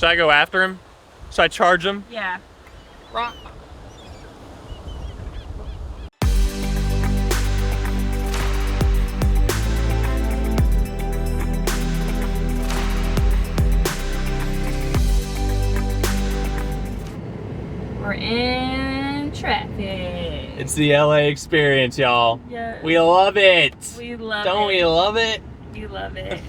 Should I go after him? Should I charge him? Yeah. Rock. We're in traffic. It's the LA experience, y'all. Yes. We love it. We love Don't it. we love it? We love it.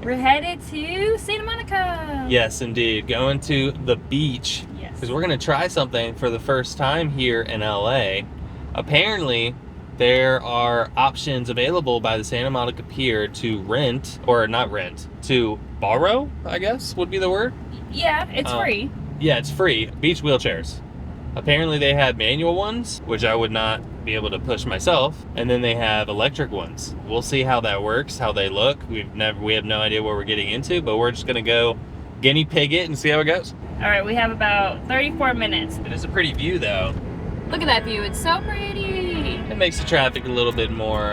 We're headed to Santa Monica. Yes, indeed. Going to the beach. Yes. Because we're going to try something for the first time here in LA. Apparently, there are options available by the Santa Monica Pier to rent, or not rent, to borrow, I guess would be the word. Yeah, it's free. Yeah, it's free. Beach wheelchairs. Apparently they have manual ones, which I would not be able to push myself, and then they have electric ones. We'll see how that works, how they look. We have no idea what we're getting into, but we're just gonna go guinea pig it and see how it goes. All right, we have about 34 minutes. It is a pretty view though. Look at that view, it's so pretty. It makes the traffic a little bit more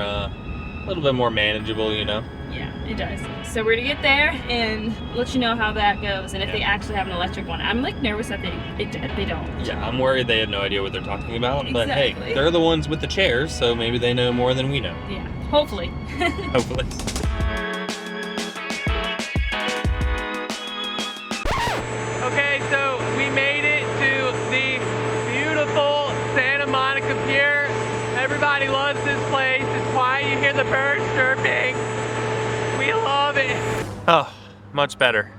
manageable, you know? Yeah, it does. So we're gonna get there and let you know how that goes and if they actually have an electric one. I'm like nervous that they don't. Yeah, I'm worried they have no idea what they're talking about, but hey, Exactly. they're the ones with the chairs, so maybe they know more than we know. Yeah, hopefully. Hopefully. Okay, so we made it to the beautiful Santa Monica Pier. Everybody loves this place. It's quiet. You hear the birds chirping. We love it. Oh, much better.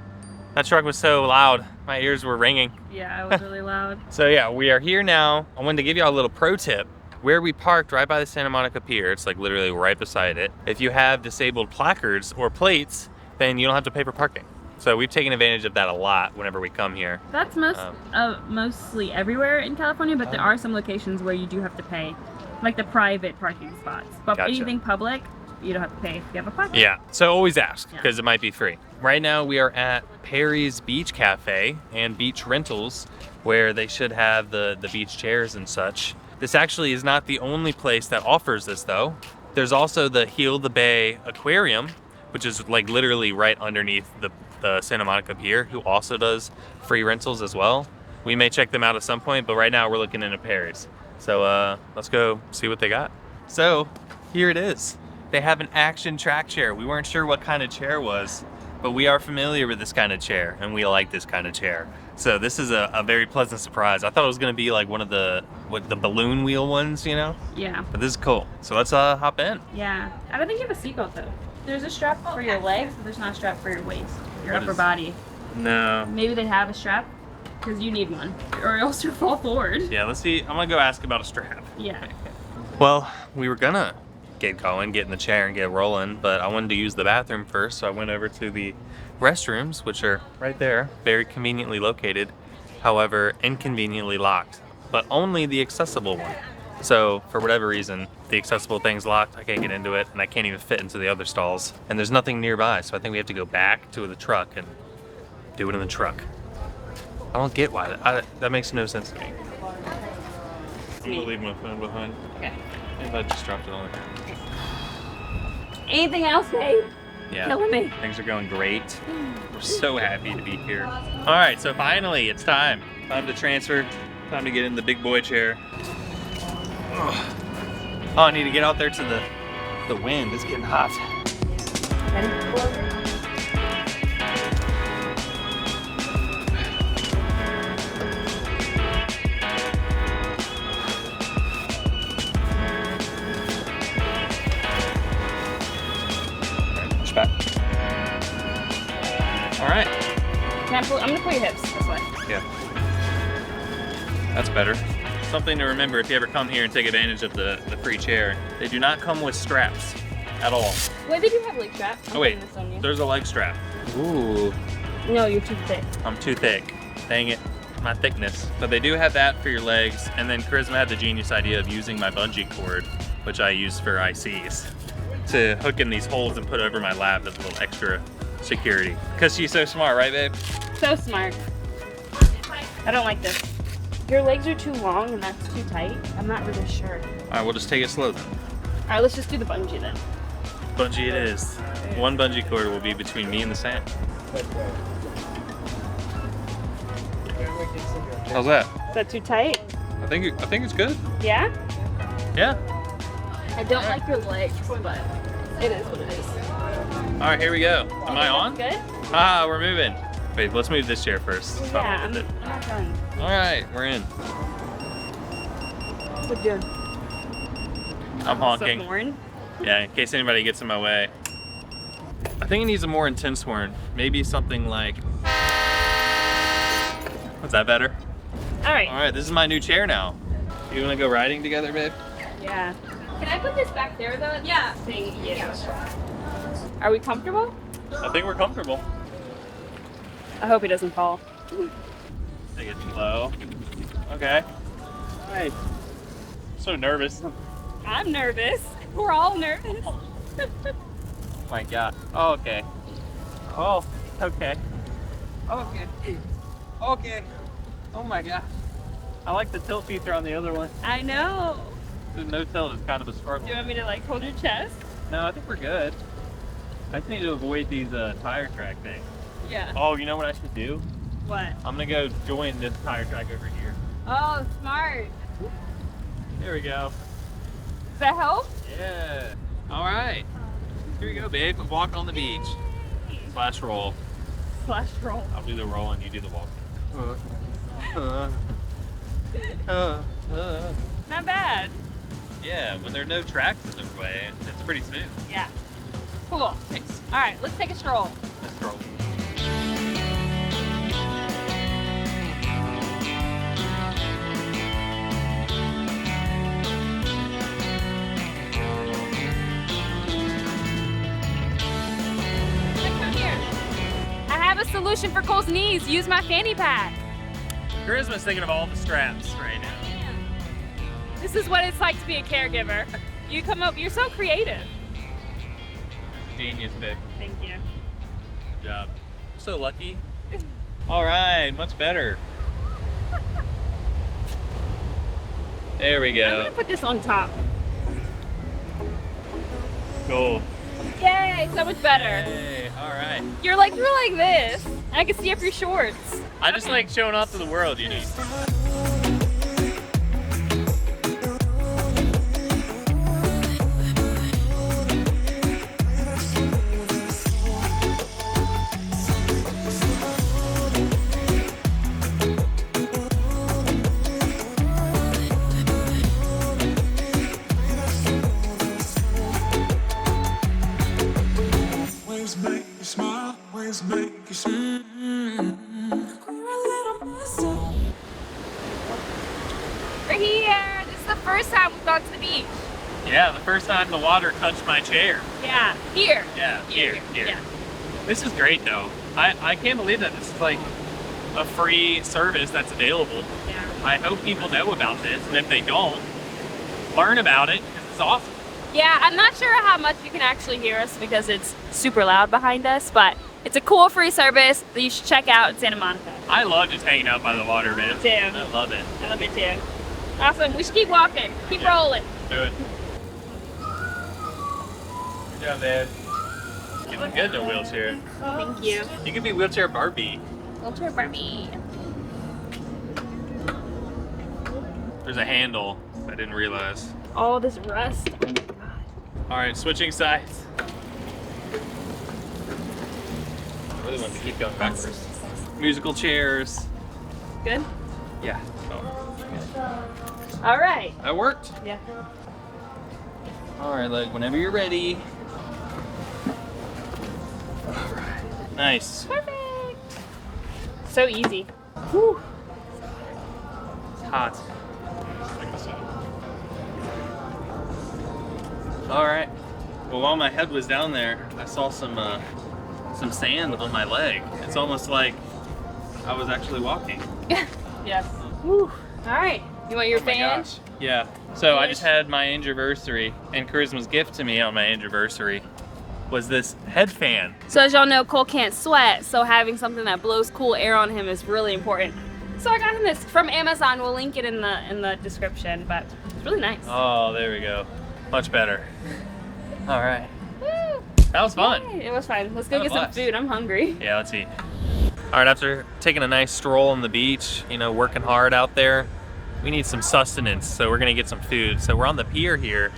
That truck was so loud. My ears were ringing. Yeah, it was really loud. So yeah, we are here now. I wanted to give you all a little pro tip. Where we parked right by the Santa Monica Pier, it's like literally right beside it. If you have disabled placards or plates, then you don't have to pay for parking. So we've taken advantage of that a lot whenever we come here. That's mostly everywhere in California, but there are some locations where you do have to pay, like the private parking spots. But Gotcha. anything public, you don't have to pay if you have a placard. Yeah, so always ask, Yeah. because it might be free. Right now we are at Perry's Beach Cafe and Beach Rentals, where they should have the beach chairs and such. This actually is not the only place that offers this though. There's also the Heal the Bay Aquarium, which is like literally right underneath the Santa Monica Pier, who also does free rentals as well. We may check them out at some point, but right now we're looking into Perry's. So let's go see what they got. So here it is. They have an action track chair. We weren't sure what kind of chair it was, but we are familiar with this kind of chair and we like this kind of chair. So this is a very pleasant surprise. I thought it was gonna be like one of the balloon wheel ones, you know? Yeah. But this is cool. So let's hop in. Yeah. I don't think you have a seatbelt though. There's a strap for your legs, but there's not a strap for your waist, your What upper is- body. No. Maybe they have a strap, because you need one, or else you'll fall forward. Yeah, let's see. I'm gonna go ask about a strap. Yeah. Well, we were gonna get going, get in the chair and get rolling, but I wanted to use the bathroom first, so I went over to the restrooms, which are right there, very conveniently located, however, inconveniently locked, but only the accessible one. So for whatever reason, the accessible thing's locked, I can't get into it, and I can't even fit into the other stalls, and there's nothing nearby, so I think we have to go back to the truck and do it in the truck. I don't get why, that makes no sense to me. I'm gonna leave my phone behind. Okay. If I just dropped it on there. Anything else, babe? Yeah. Killing me. Things are going great. We're so happy to be here. All right, so finally it's time. Time to transfer. Time to get in the big boy chair. Ugh. Oh, I need to get out there to the wind. It's getting hot. Ready? Push back. All right. I'm gonna put your hips this way. Yeah. That's better. Something to remember if you ever come here and take advantage of the free chair. They do not come with straps at all. Wait, they do have leg straps. I'm Oh wait, putting this on you. there's a leg strap. Ooh. No, you're too thick. I'm too thick. Dang it, my thickness. But they do have that for your legs, and then Charisma had the genius idea of using my bungee cord, which I use for ICs, to hook in these holes and put over my lap as a little extra security. Because she's so smart, right, babe? So smart. I don't like this. Your legs are too long and that's too tight. I'm not really sure. All right, we'll just take it slow then. All right, let's just do the bungee then. Bungee it is. One bungee cord will be between me and the sand. How's that? Is that too tight? I think it's good. Yeah? Yeah. I don't like your legs, but it is what it is. All right, here we go. Am I on? Good? Ah, we're moving. Wait, let's move this chair first. Yeah, I'm not done. All right, we're in. What are you doing? I'm honking. So horn? Yeah, in case anybody gets in my way. I think it needs a more intense horn. Maybe something like... Was that better? All right. All right, this is my new chair now. You wanna go riding together, babe? Yeah. Can I put this back there though? Yeah. Yeah. Are we comfortable? I think we're comfortable. I hope he doesn't fall. Take it slow. Okay. All right. So nervous. I'm nervous. We're all nervous. My God. Oh, okay. Oh, okay. Okay. Okay. Oh my God. I like the tilt feature on the other one. I know. The no tilt is kind of a struggle. Do you want me to like hold your chest? No, I think we're good. I just need to avoid these tire track things. Yeah. Oh, you know what I should do? What? I'm gonna go join this tire track over here. Oh, smart. There we go. Does that help? Yeah. All right. Here we go, babe. Walk on the beach. Slash roll. Slash roll. I'll do the roll and you do the walk. Not bad. Yeah, when there are no tracks in the way, it's pretty smooth. Yeah. Cool. Thanks. All right, let's take a stroll. Let's roll. Come here. I have a solution for Cole's knees. Use my fanny pack. Charisma's thinking of all the straps right now. This is what it's like to be a caregiver. You come up, you're so creative. Genius, babe. Thank you. Good job. So lucky. All right, much better. There we I'm go. gonna put this on top. Cool. Yay, so much better. Hey, all right. You're like this. I can see up your shorts. I just like showing off to the world, you know. Waves make you smile, waves make you smile. We're here. This is the first time we've gone to the beach. Yeah, the first time the water touched my chair. Yeah, here. Yeah, here. Yeah. This is great though. I can't believe that this is like a free service that's available. Yeah. I hope people know about this, and if they don't, learn about it because it's awesome. Yeah, I'm not sure how much you can actually hear us because it's super loud behind us, but it's a cool free service that you should check out in Santa Monica. I love just hanging out by the water, man. Too. I love it. I love it too. Awesome. We should keep walking. Keep Yeah. rolling. Do it. Good job, man. You look good in a wheelchair. Thank you. You could be wheelchair Barbie. Wheelchair Barbie. There's a handle. I didn't realize. All this rust. All right, switching sides. I really want to keep going backwards. Musical chairs. Good? Yeah. Oh, All right. that worked. Yeah. All right, like whenever you're ready. All right. Nice. Perfect. So easy. Whew. It's hot. All right. Well, while my head was down there, I saw some sand on my leg. It's almost like I was actually walking. Yes. Whew. All right. You want your Oh my fan? gosh. Yeah. So I just had my anniversary, and Charisma's gift to me on my anniversary was this head fan. So as y'all know, Cole can't sweat, so having something that blows cool air on him is really important. So I got him this from Amazon. We'll link it in the description, but it's really nice. Oh, there we go. Much better. All right. Woo. That was fun. Yay, it was fun. Let's go Have a get some blast. food. I'm hungry. Yeah, let's eat. All right, after taking a nice stroll on the beach, you know, working hard out there, we need some sustenance, so we're gonna get some food. So we're on the pier here.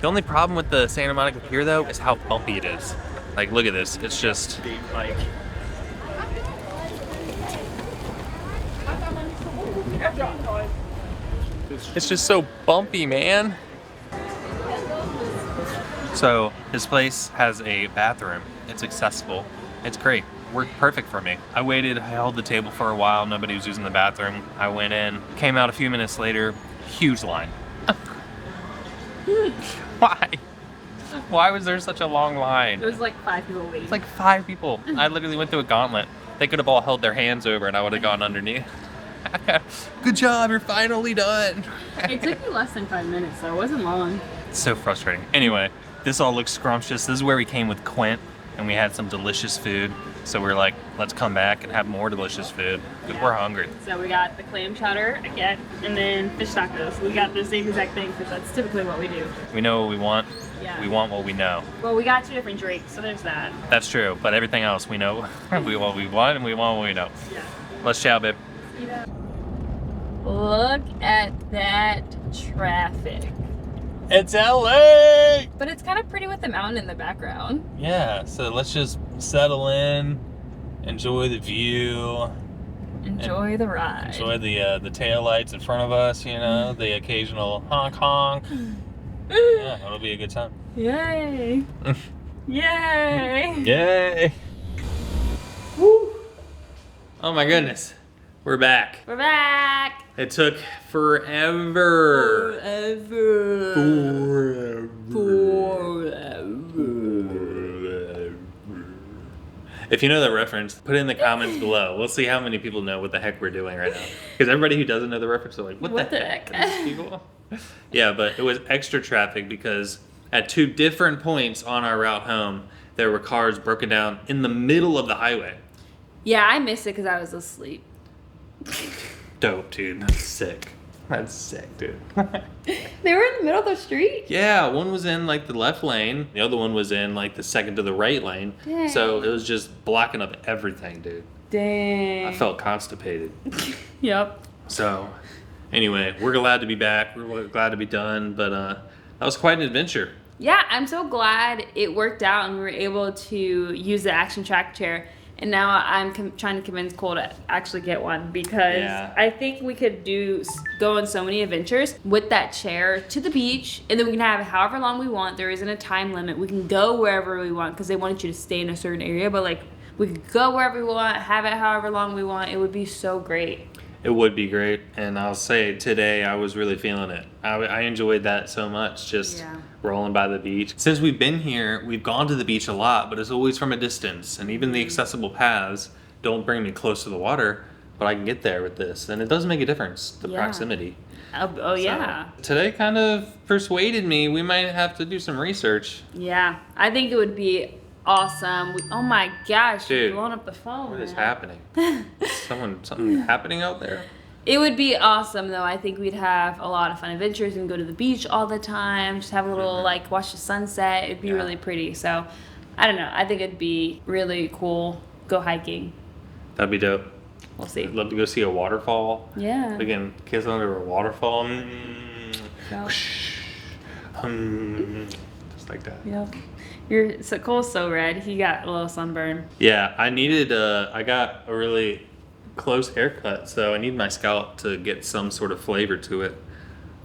The only problem with the Santa Monica Pier though is how bumpy it is. Like, look at this, it's just like... It's just so bumpy, man. So this place has a bathroom. It's accessible. It's great. Worked perfect for me. I waited, I held the table for a while. Nobody was using the bathroom. I went in, came out a few minutes later, huge line. Why? Why was there such a long line? There's like 5 people waiting. It's like 5 people. I literally went through a gauntlet. They could have all held their hands over and I would have gone underneath. Good job, you're finally done. It took me less than 5 minutes, so it wasn't long. It's so frustrating. Anyway, this all looks scrumptious. This is where we came with Quint and we had some delicious food. So we're like, let's come back and have more delicious food because we're hungry. So we got the clam chowder again, and then fish tacos. We got the same exact thing because that's typically what we do. We know what we want. Yeah. We want what we know. Well, we got 2 different drinks, so there's that. That's true, but everything else we know. We want what we want and we want what we know. Yeah. Let's chow, babe. Look at that traffic. It's LA! But it's kind of pretty with the mountain in the background. Yeah, so let's just settle in, enjoy the view. Enjoy the ride. Enjoy the tail lights in front of us, you know, the occasional honk honk. Yeah, it'll be a good time. Yay! Yay! Yay! Woo! Oh my goodness, we're back. We're back! It took forever. If you know that reference, put it in the comments below. We'll see how many people know what the heck we're doing right now. Because everybody who doesn't know the reference are like, what the heck? Are these people? Yeah, but it was extra traffic because at 2 different points on our route home, there were cars broken down in the middle of the highway. Yeah, I missed it because I was asleep. Dope, dude. That's sick. That's sick, dude. They were in the middle of the street? Yeah, one was in like the left lane. The other one was in like the second to the right lane. Dang. So it was just blocking up everything, dude. Dang. I felt constipated. Yep. So anyway, we're glad to be back. We're glad to be done. But that was quite an adventure. Yeah, I'm so glad it worked out and we were able to use the action track chair. And now I'm trying to convince Cole to actually get one because I think we could go on so many adventures with that chair to the beach, and then we can have it however long we want. There isn't a time limit. We can go wherever we want because they wanted you to stay in a certain area, but like we could go wherever we want, have it however long we want. It would be so great. It would be great, and I'll say today I was really feeling it. I enjoyed that so much, just rolling by the beach. Since we've been here, we've gone to the beach a lot, but it's always from a distance, and even the accessible paths don't bring me close to the water, but I can get there with this, and it does make a difference, the proximity. Oh yeah. So, today kind of persuaded me we might have to do some research. Yeah, I think it would be awesome. Oh my gosh, dude, you're blowing up the phone. What is happening? Something happening out there? It would be awesome though. I think we'd have a lot of fun adventures and go to the beach all the time. Just have a little like watch the sunset. It'd be really pretty. So I don't know. I think it'd be really cool. Go hiking. That'd be dope. We'll see. I'd love to go see a waterfall. Yeah. Again, kiss under a waterfall. Just like that. Yep. Cole's so red. He got a little sunburn. Yeah, I got a really close haircut, so I need my scalp to get some sort of flavor to it.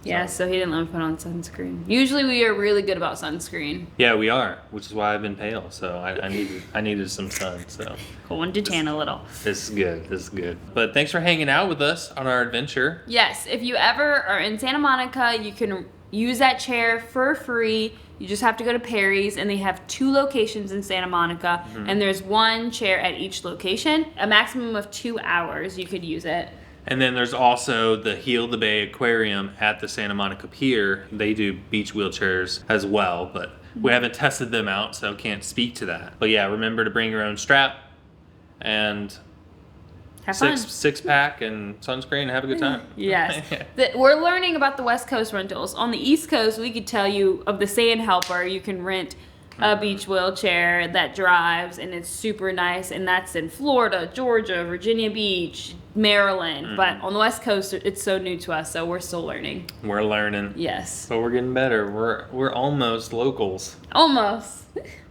Yeah, so he didn't let me put on sunscreen. Usually we are really good about sunscreen. Yeah, we are, which is why I've been pale. So I needed some sun. So Cole wanted to tan a little. This is good. This is good. But thanks for hanging out with us on our adventure. Yes, if you ever are in Santa Monica, you can use that chair for free. You just have to go to Perry's, and they have 2 locations in Santa Monica, and there's 1 chair at each location. A maximum of 2 hours you could use it. And then there's also the Heal the Bay Aquarium at the Santa Monica Pier. They do beach wheelchairs as well, but we haven't tested them out, so can't speak to that. But yeah, remember to bring your own strap and Have fun. six pack and sunscreen and have a good time. Yes. We're learning about the West Coast rentals. On the East Coast, we could tell you of the Sand Helper, you can rent a beach wheelchair that drives, and it's super nice. And that's in Florida, Georgia, Virginia Beach, Maryland. But on the West Coast, it's so new to us, so we're still learning. We're learning. Yes. But we're getting better. We're almost locals. Almost.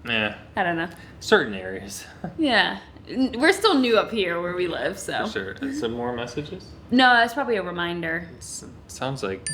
Yeah. I don't know. Certain areas. Yeah. We're still new up here where we live, so. For sure. Some more messages? No, that's probably a reminder. Sounds like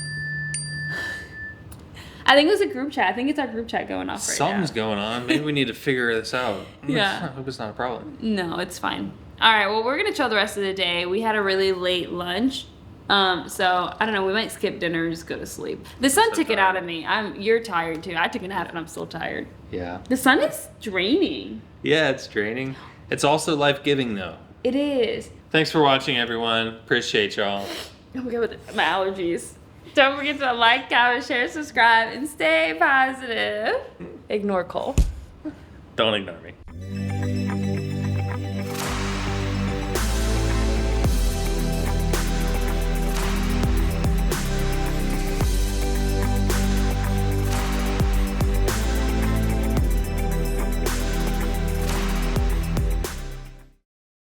I think it was a group chat. I think it's our group chat going off right something's now. going on. Maybe we need to figure this out. Yeah. I hope it's not a problem. No, it's fine. All right, well, we're going to chill the rest of the day. We had a really late lunch. So, I don't know, we might skip dinner and just go to sleep. The sun took it out of me. You're tired too. I took a nap and I'm still tired. Yeah. The sun is draining. Yeah, it's draining. It's also life-giving, though. It is. Thanks for watching, everyone. Appreciate y'all. Oh my god, my allergies. Don't forget to like, comment, share, subscribe, and stay positive. Ignore Cole. Don't ignore me.